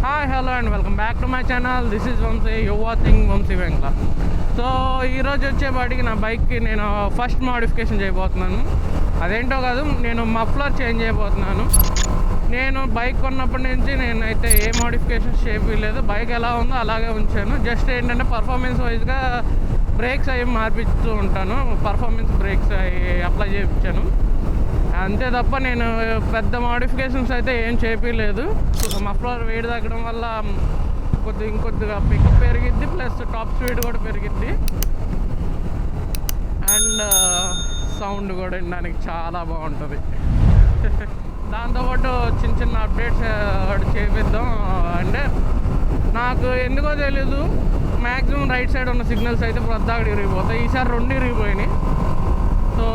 Hi hello and welcome back to my channel. This is Vamsi, you watching Vamsi Vengala. So ఈరోజు వచ్చేపాటికి నా బైక్కి నేను first modification చేయబోతున్నాను. అదేంటో కాదు, నేను మఫ్లర్ చేంజ్ చేయబోతున్నాను. నేను బైక్ కొన్నప్పటి నుంచి నేనైతే ఏ మోడిఫికేషన్స్ చేయలేదు. బైక్ ఎలా ఉందో అలాగే ఉంచాను. జస్ట్ ఏంటంటే పర్ఫార్మెన్స్ వైజ్గా బ్రేక్స్ అవి మార్పిస్తూ ఉంటాను. పర్ఫార్మెన్స్ బ్రేక్స్ అవి అప్లై చేయించాను అంతే తప్ప నేను పెద్ద మోడిఫికేషన్స్ అయితే ఏం చేయలేదు. మఫ్లర్ వేడి తగ్గడం వల్ల ఇంకొద్దిగా పిక్ పెరిగిద్ది, ప్లస్ టాప్ స్పీడ్ కూడా పెరిగిద్ది, అండ్ సౌండ్ కూడా వినడానికి చాలా బాగుంటుంది. దాంతోపాటు చిన్న చిన్న అప్డేట్స్ చేపిద్దాం. అంటే నాకు ఎందుకో తెలీదు, మ్యాక్సిమం రైట్ సైడ్ ఉన్న సిగ్నల్స్ అయితే ప్రద్దాక ఇరిగిపోతాయి. ఈసారి 2 ఇరిగిపోయినాయి. సో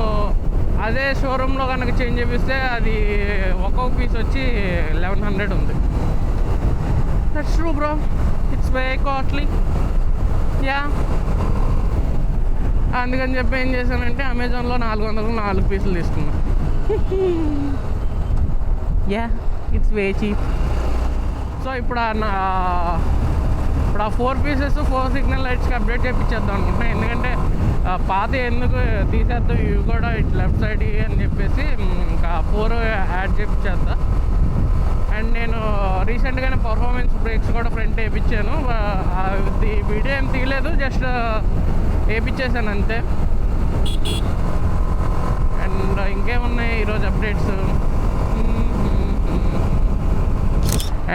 అదే షోరూంలో కనుక చేంజ్ చేపిస్తే అది ఒక్కొక్క పీస్ వచ్చి 1100 ఉంది. That's true bro, it's very costly. Yeah, అందుకని చెప్పి ఏం చేశానంటే అమెజాన్లో 400 పీసులు తీసుకున్నాను. Yeah, it's way cheap. So ఇప్పుడు ఆ 4 పీసెస్ 4 సిగ్నల్ లైట్స్కి అప్డేట్ చేయించేద్దాం అనుకుంటున్నాను. ఎందుకంటే పాత ఎందుకు తీసేద్దాం, ఇవి కూడా ఇటు లెఫ్ట్ సైడ్ అని చెప్పేసి ఇంకా 4 యాడ్ చేయించేద్దా. అండ్ నేను రీసెంట్గానే పర్ఫార్మెన్స్ బ్రేక్స్ కూడా ఫ్రంట్ వేయించాను. వీడియో ఏం తీయలేదు, జస్ట్ వేయించేసాను అంతే. అండ్ ఇంకేమున్నాయి ఈరోజు అప్డేట్స్.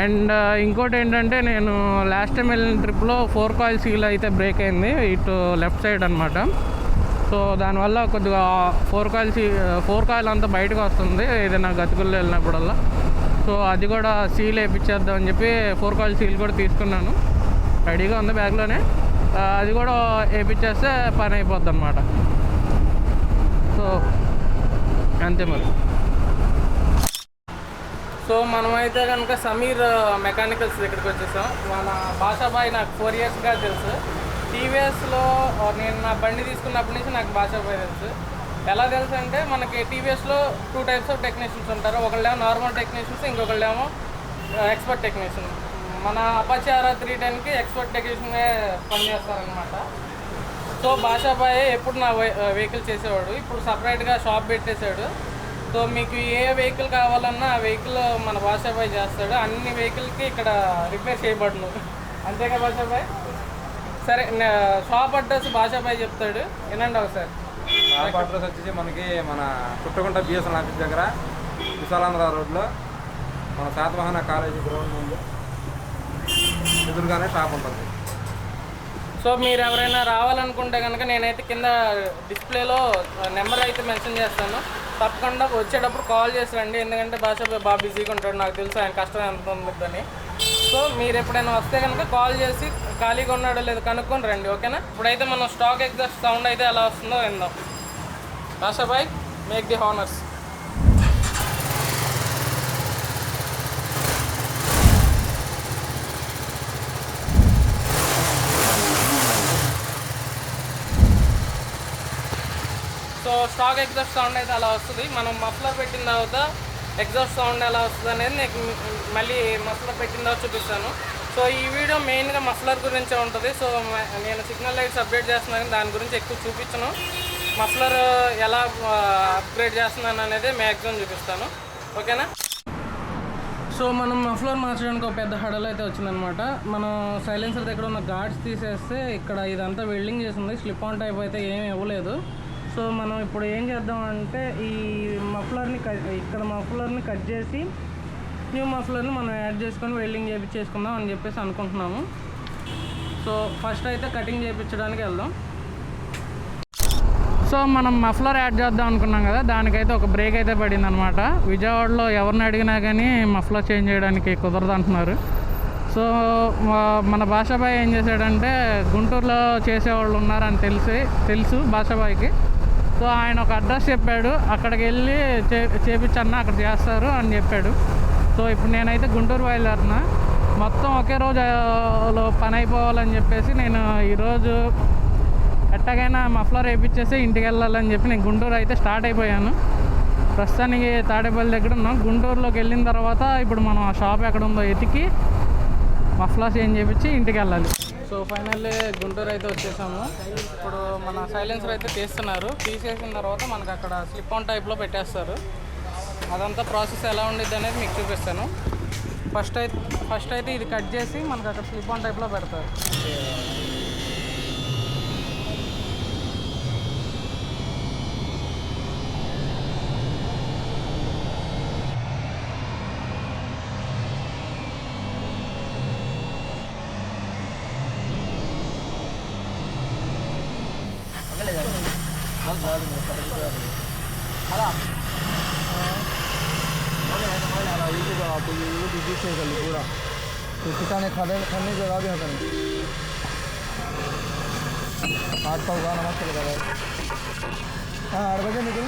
అండ్ ఇంకోటి ఏంటంటే, నేను లాస్ట్ టైం వెళ్ళిన ట్రిప్లో 4 కాయిల్ సీల్ అయితే బ్రేక్ అయింది, ఇటు లెఫ్ట్ సైడ్ అనమాట. సో దానివల్ల కొద్దిగా 4 కాయిల్ అంతా బయటకు వస్తుంది ఏదైనా గతుకుల్లో వెళ్ళినప్పుడల్లా. సో అది కూడా సీల్ వేయించేద్దాం అని చెప్పి 4 కాయిల్ సీల్ కూడా తీసుకున్నాను. రెడీగా ఉంది బ్యాగ్లోనే. అది కూడా వేయించేస్తే పని అయిపోద్ది అనమాట. సో అంతే మరి. సో మనమైతే కనుక సమీర్ మెకానికల్స్ దగ్గరికి వచ్చేసాం. మన భాషాబాయ్ నాకు 4 ఇయర్స్గా తెలుసు. టీవీఎస్లో నేను నా బండి తీసుకున్నప్పటి నుంచి నాకు భాషాబాయ్ తెలుసు. ఎలా తెలుసు అంటే, మనకి టీవీఎస్లో 2 టైప్స్ ఆఫ్ టెక్నీషియన్స్ ఉంటారు. ఒకళ్ళేమో నార్మల్ టెక్నీషియన్స్, ఇంకొకళ్ళేమో ఎక్స్పర్ట్ టెక్నీషియన్. మన అపాచీ RR310కి ఎక్స్పర్ట్ టెక్నీషియన్గా పనిచేస్తారనమాట. సో భాషాబాయ్ ఎప్పుడు నా వెహికల్ చేసేవాడు. ఇప్పుడు సపరేట్గా షాప్ పెట్టేశాడు. సో మీకు ఏ వెహికల్ కావాలన్నా ఆ వెహికల్ మన భాషాబాయ్ చేస్తాడు. అన్ని వెహికల్కి ఇక్కడ రిపేర్ చేయబడును. అంతేగా భాషాబాయ్? సరే, షాప్ అడ్రస్ భాషాబాయ్ చెప్తాడు, వినండి ఒకసారి. షాప్ అడ్రస్ వచ్చేసి మనకి మన పుట్టగుంట బిఎస్ఎన్ ఆఫీస్ దగ్గర విశాలాంధ్ర రోడ్లో మన శాతవాహన కాలేజీ గ్రౌండ్ ముందు ఎదురుగానే షాప్ ఉంటుంది. సో మీరు ఎవరైనా రావాలనుకుంటే కనుక నేనైతే కింద డిస్ప్లేలో నెంబర్ అయితే మెన్షన్ చేస్తాను. తప్పకుండా వచ్చేటప్పుడు కాల్ చేసి రండి. ఎందుకంటే భాషాబాయ్ బాగా బిజీగా ఉంటాడు, నాకు తెలుసు ఆయన కష్టం ఎంత ఉంటుందని. సో మీరు ఎప్పుడైనా వస్తే కనుక కాల్ చేసి ఖాళీగా ఉన్నాడో లేదో కనుక్కొని రండి, ఓకేనా? ఇప్పుడైతే మనం స్టాక్ ఎగ్జాస్ట్ సౌండ్ అయితే ఎలా వస్తుందో విందాం. భాషాబాయ్, make the honours. So stock exhaust sound అయితే అలా వస్తుంది. మనం మఫ్లర్ పెట్టిన తర్వాత ఎగ్జాస్ట్ సౌండ్ ఎలా వస్తుంది అనేది నేను మళ్ళీ మఫ్లర్ పెట్టిన తర్వాత చూపిస్తాను. సో ఈ వీడియో మెయిన్గా మఫ్లర్ గురించే ఉంటుంది. సో నేను సిగ్నల్ లైట్స్ అప్డేట్ చేస్తున్నాను, దాని గురించి ఎక్కువ చూపించను. మఫ్లర్ ఎలా అప్గ్రేడ్ చేస్తున్నాను అనేది మ్యాక్సిమం చూపిస్తాను, ఓకేనా? సో మనం మఫ్లర్ మార్చడానికి ఒక పెద్ద హడల్ అయితే వచ్చిందనమాట. మనం సైలెన్సర్ దగ్గర ఉన్న గార్డ్స్ తీసేస్తే ఇక్కడ ఇదంతా వెల్డింగ్ చేసింది. స్లిప్ ఆన్ టైప్ అయితే ఏమి ఇవ్వలేదు. సో మనం ఇప్పుడు ఏం చేద్దాం అంటే, ఈ మఫ్లర్ని కట్ చేసి న్యూ మఫ్లర్ని మనం యాడ్ చేసుకొని వెల్డింగ్ చేయించేసుకుందాం అని చెప్పేసి అనుకుంటున్నాము. సో ఫస్ట్ అయితే కటింగ్ చేయించడానికి వెళ్దాం. సో మనం మఫ్లర్ యాడ్ చేద్దాం అనుకున్నాం కదా, దానికైతే ఒక బ్రేక్ అయితే పడింది అనమాట. విజయవాడలో ఎవరిని అడిగినా కానీ మఫ్లర్ చేంజ్ చేయడానికి కుదరదు అంటున్నారు. సో మన భాషాబాయ్ ఏం చేశాడంటే, గుంటూరులో చేసేవాళ్ళు ఉన్నారని తెలుసు భాషాబాయ్కి. సో ఆయన ఒక అడ్రస్ చెప్పాడు, అక్కడికి వెళ్ళి చేపించన్నా అక్కడ చేస్తారు అని చెప్పాడు. సో ఇప్పుడు నేనైతే గుంటూరు బయలుదేరుతున్నా. మొత్తం ఒకే రోజులో పని అయిపోవాలని చెప్పేసి నేను ఈరోజు ఎట్టగైనా మఫ్లర్ వేయించేసి ఇంటికి వెళ్ళాలని చెప్పి నేను గుంటూరు అయితే స్టార్ట్ అయిపోయాను. ప్రస్తుతానికి తాడేపల్లి దగ్గర ఉన్నాం. గుంటూరులోకి వెళ్ళిన తర్వాత ఇప్పుడు మనం ఆ షాప్ ఎక్కడ ఉందో ఎతికి మఫ్లా చేంజ్ చేయించి ఇంటికి వెళ్ళాలి. సో ఫైనల్లీ గుంటూరు అయితే వచ్చేసాము. ఇప్పుడు మన సైలెన్సర్ అయితే తీస్తున్నారు. తీసేసిన తర్వాత మనకు అక్కడ స్లిప్ ఆన్ టైప్లో పెట్టేస్తారు. అదంతా ప్రాసెస్ ఎలా ఉండిద్ది అనేది మీకు చూపిస్తాను. ఫస్ట్ అయితే ఇది కట్ చేసి మనకు అక్కడ స్లిప్ ఆన్ టైప్లో పెడతారు. पूरा तो किसाने खाने जगह भी होता नहीं 8 का होगा नमस्ते लगा रहा है। हाँ 8 बजे निकलो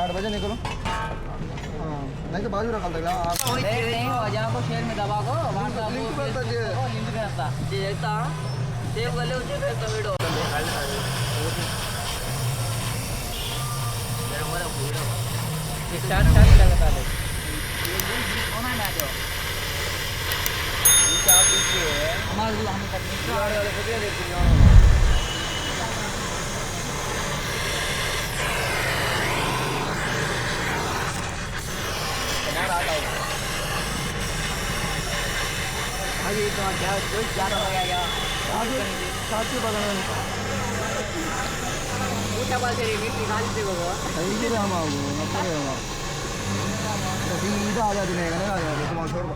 8 बजे निकलो। हाँ नहीं तो बाजू रखा था आप नहीं हो जाओ को शेयर में दबा को लिंक करता है लिंक करता ये ऐसा सेव कर ले उसे फिर तो वीडियो ये चार लगता है होना ना जो ये चार पीछे है हमारे हम करने वाले को दे देते हैं यार आ जाओ अभी तो क्या कोई ज्यादा हो गया आगे साथी बगल में ಊಟ ಬಾಲ್ಸರಿ ಮೀಟಿ ಖಾಲಿ ಸಿಗೋದು सही से हम आओगे मतलब रहेगा तो सीधा आ जाती नहीं आ जाती तुम्हारा छोड़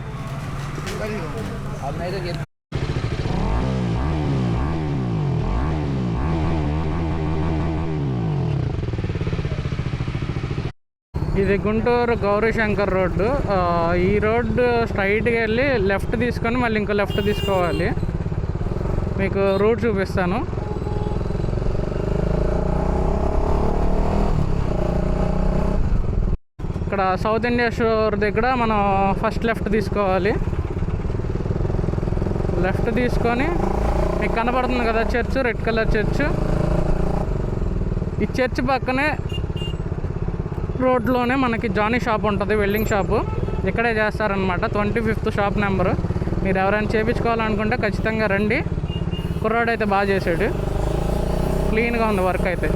अब नहीं तो ये ఇది గుంటూరు గౌరీశంకర్ రోడ్డు. ఈ రోడ్డు స్ట్రైట్గా వెళ్ళి లెఫ్ట్ తీసుకొని మళ్ళీ ఇంకో లెఫ్ట్ తీసుకోవాలి. మీకు రూట్ చూపిస్తాను. ఇక్కడ సౌత్ ఇండియా షోర్ దగ్గర మనం ఫస్ట్ లెఫ్ట్ తీసుకోవాలి. లెఫ్ట్ తీసుకొని మీకు కనబడుతుంది కదా చర్చ్, రెడ్ కలర్ చర్చ్. ఈ చర్చ్ పక్కనే రోడ్లోనే మనకి జానీ షాప్ ఉంటుంది, వెల్డింగ్ షాపు. ఇక్కడే చేస్తారనమాట. 25th shop number. మీరు ఎవరైనా చేయించుకోవాలనుకుంటే ఖచ్చితంగా రండి. కుర్రాడు అయితే బాగా చేసాడు, క్లీన్గా ఉంది వర్క్ అయితే.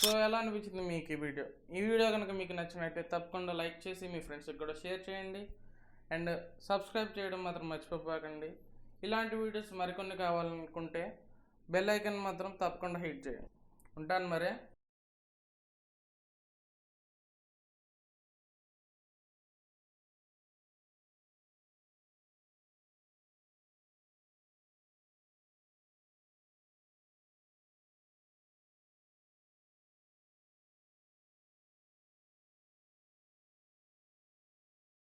సో ఎలా అనిపించింది మీకు ఈ వీడియో కనుక మీకు నచ్చినట్లయితే తప్పకుండా లైక్ చేసి మీ ఫ్రెండ్స్కి కూడా షేర్ చేయండి. అండ్ సబ్స్క్రైబ్ చేయడం మాత్రం మర్చిపోకండి. ఇలాంటి వీడియోస్ మరికొన్ని కావాలనుకుంటే బెల్ ఐకాన్ మాత్రం తప్పకుండా హిట్ చేయండి. ఉంటాను మరే.